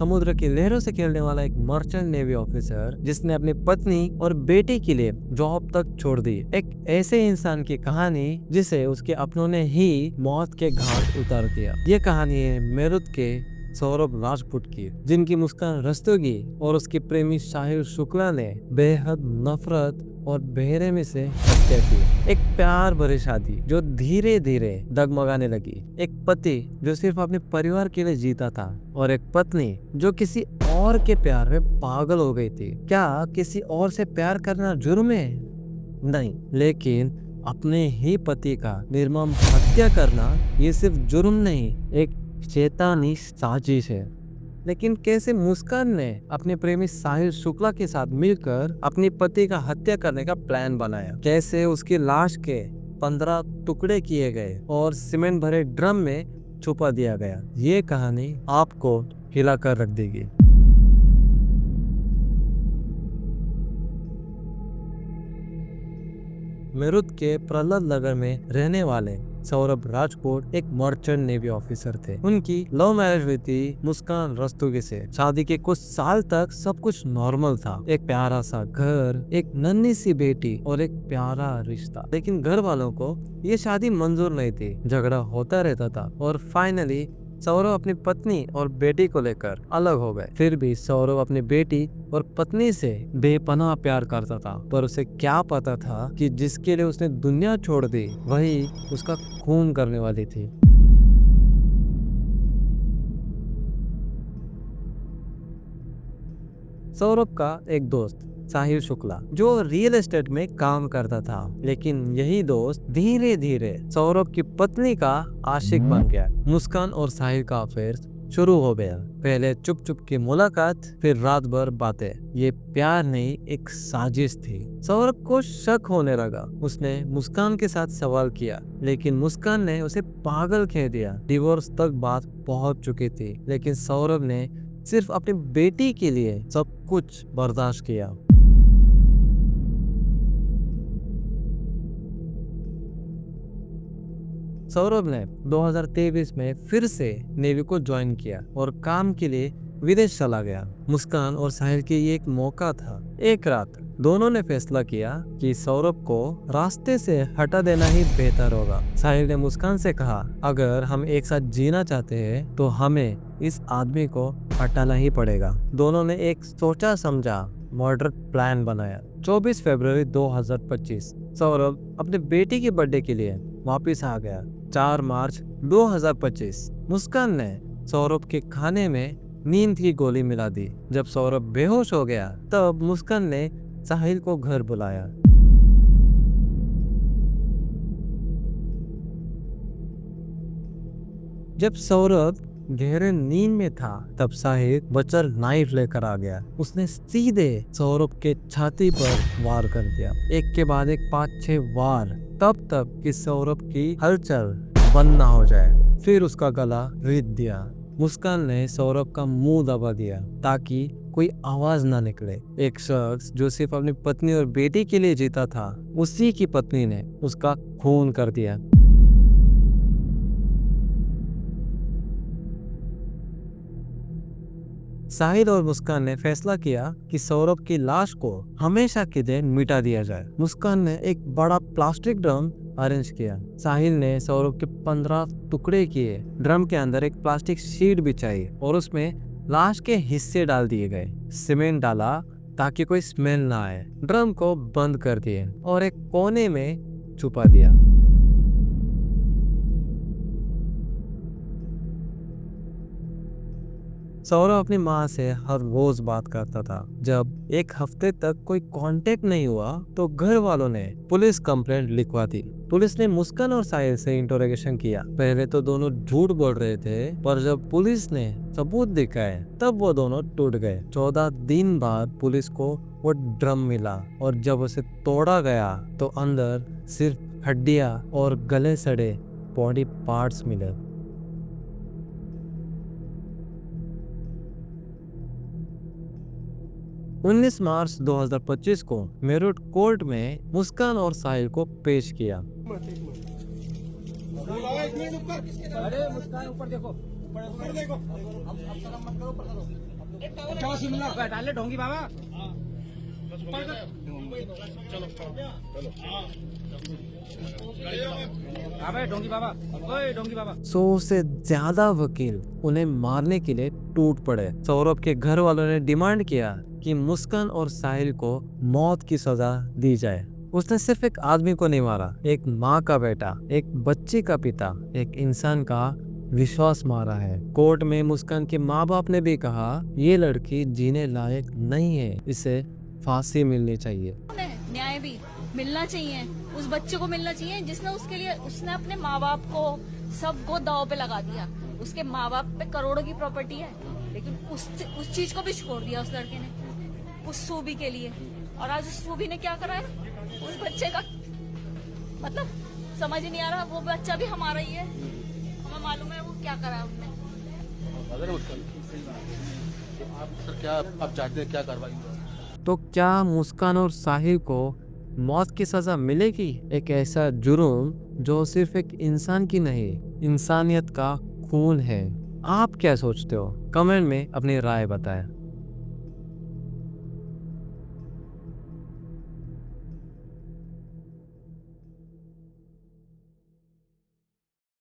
समुद्र की लहरों से खेलने वाला एक मर्चेंट नेवी ऑफिसर जिसने अपनी पत्नी और बेटे के लिए जॉब तक छोड़ दी। एक ऐसे इंसान की कहानी जिसे उसके अपनों ने ही मौत के घाट उतार दिया। ये कहानी है मेरठ के सौरभ राजपूत की, जिनकी मुस्कान रस्तोगी और उसके प्रेमी साहिल शुक्ला ने बेहद नफरत और बेरहमी से हत्या की। एक प्यार भरी शादी जो धीरे धीरे डगमगाने लगी, एक पति जो सिर्फ अपने परिवार के लिए जीता था और एक पत्नी जो किसी और के प्यार में पागल हो गई थी। क्या किसी और से प्यार करना जुर्म है? नहीं, लेकिन अपने ही पति का निर्मम हत्या करना ये सिर्फ जुर्म नहीं, एक शैतानी साजिश है। लेकिन कैसे मुस्कान ने अपने प्रेमी साहिल शुक्ला के साथ मिलकर अपनी पति का हत्या करने का प्लान बनाया? कैसे उसकी लाश के 15 टुकड़े किए गए और सीमेंट भरे ड्रम में छुपा दिया गया? ये कहानी आपको हिलाकर रख देगी। मेरठ के प्रहलाद नगर में रहने वाले सौरभ राजपूत एक मर्चेंट नेवी ऑफिसर थे। उनकी लव मैरिज हुई थी मुस्कान रस्तोगी से। शादी के कुछ साल तक सब कुछ नॉर्मल था, एक प्यारा सा घर, एक नन्ही सी बेटी और एक प्यारा रिश्ता। लेकिन घर वालों को ये शादी मंजूर नहीं थी, झगड़ा होता रहता था और फाइनली सौरभ अपनी पत्नी और बेटी को लेकर अलग हो गए। फिर भी सौरभ अपनी बेटी और पत्नी से बेपनाह प्यार करता था, पर उसे क्या पता था कि जिसके लिए उसने दुनिया छोड़ दी वही उसका खून करने वाली थी। सौरभ का एक दोस्त साहिल शुक्ला जो रियल एस्टेट में काम करता था, लेकिन यही दोस्त धीरे धीरे सौरभ की पत्नी का आशिक बन गया। मुस्कान और साहिल का अफेयर शुरू हो गया। पहले चुप चुप की मुलाकात, फिर रात भर बातें। ये प्यार नहीं, एक साजिश थी। सौरभ को शक होने लगा। उसने मुस्कान के साथ सवाल किया, लेकिन मुस्कान ने उसे पागल कह दिया। डिवोर्स तक बात पहुंच चुकी थी, लेकिन सौरभ ने सिर्फ अपनी बेटी के लिए सब कुछ बर्दाश्त किया। सौरभ ने 2023 में फिर से नेवी को ज्वाइन किया और काम के लिए विदेश चला गया। मुस्कान और साहिल के ये एक मौका था। एक रात दोनों ने फैसला किया कि सौरभ को रास्ते से हटा देना ही बेहतर होगा। साहिल ने मुस्कान से कहा, अगर हम एक साथ जीना चाहते हैं तो हमें इस आदमी को हटाना ही पड़ेगा। दोनों ने एक सोचा समझा मर्डर प्लान बनाया। 24 फरवरी 2025 सौरभ अपने बेटी के बर्थडे के लिए वापस आ गया। 4 मार्च 2025 मुस्कान ने सौरभ के खाने में नींद की गोली मिला दी। जब सौरभ बेहोश हो गया तब मुस्कान ने साहिल को घर बुलाया। जब सौरभ गहरे नींद में था तब साहिल बचर नाइफ लेकर आ गया। उसने सीधे सौरभ के छाती पर वार कर दिया, एक के बाद एक 5-6 वार, तब तक कि सौरभ की हलचल बंद ना हो जाए। फिर उसका गला रीत दिया। मुस्कान ने सौरभ का मुंह दबा दिया ताकि कोई आवाज ना निकले। एक शख्स जो सिर्फ अपनी पत्नी और बेटी के लिए जीता था, उसी की पत्नी ने उसका खून कर दिया। साहिल और मुस्कान ने फैसला किया कि सौरभ की लाश को हमेशा के लिए मिटा दिया जाए। मुस्कान ने एक बड़ा प्लास्टिक ड्रम अरेंज किया। साहिल ने सौरभ के 15 टुकड़े किए। ड्रम के अंदर एक प्लास्टिक शीट बिछाई और उसमें लाश के हिस्से डाल दिए गए। सीमेंट डाला ताकि कोई स्मेल ना आए। ड्रम को बंद कर दिए और एक कोने में छुपा दिया। सौरभ अपनी माँ से हर रोज बात करता था। जब एक हफ्ते तक कोई कांटेक्ट नहीं हुआ तो घर वालों ने पुलिस कंप्लेंट लिखवा दी। पुलिस ने मुस्कान और साहिल से इंटरोगेशन किया। पहले तो दोनों झूठ बोल रहे थे, पर जब पुलिस ने सबूत दिखाए तब वो दोनों टूट गए। 14 दिन बाद पुलिस को वो ड्रम मिला और जब उसे तोड़ा गया तो अंदर सिर्फ हड्डियां और गले सड़े बॉडी पार्ट्स मिले। 19 मार्च 2025 को मेरठ कोर्ट में मुस्कान और साहिल को पेश किया। अरे मुस्कान ऊपर देखो, ऊपर देखो, अब शर्म मत करो, ऊपर करो। डाल ले ढोंगी बाबा। अबे ढोंगी बाबा, ओए ढोंगी बाबा। 100 से ज्यादा वकील उन्हें मारने के लिए टूट पड़े। सौरभ के घर वालों ने डिमांड किया कि मुस्कान और साहिल को मौत की सजा दी जाए। उसने सिर्फ एक आदमी को नहीं मारा, एक माँ का बेटा, एक बच्चे का पिता, एक इंसान का विश्वास मारा है। कोर्ट में मुस्कान के माँ बाप ने भी कहा ये लड़की जीने लायक नहीं है, इसे फांसी मिलनी चाहिए। न्याय भी मिलना चाहिए, उस बच्चे को मिलना चाहिए जिसने उसके लिए उसने अपने माँ बाप को सबको दांव पे लगा दिया। उसके माँ बाप पे करोड़ों की प्रॉपर्टी है, लेकिन उस चीज को भी छोड़ दिया उस लड़के ने उस सूबी के लिए। और आज उस सूबी ने क्या करा है उस बच्चे का, मतलब समझ ही नहीं आ रहा। वो बच्चा भी हमारा ही है, हमें मालूम है वो क्या करा है उनने। आप सर क्या आप चाहते हैं क्या कार्रवाई? तो क्या मुस्कान और साहिल को मौत की सजा मिलेगी? एक ऐसा जुर्म जो सिर्फ एक इंसान की नहीं, इंसानियत का खून है। आप क्या सोचते हो? कमेंट में अपनी राय बताएं।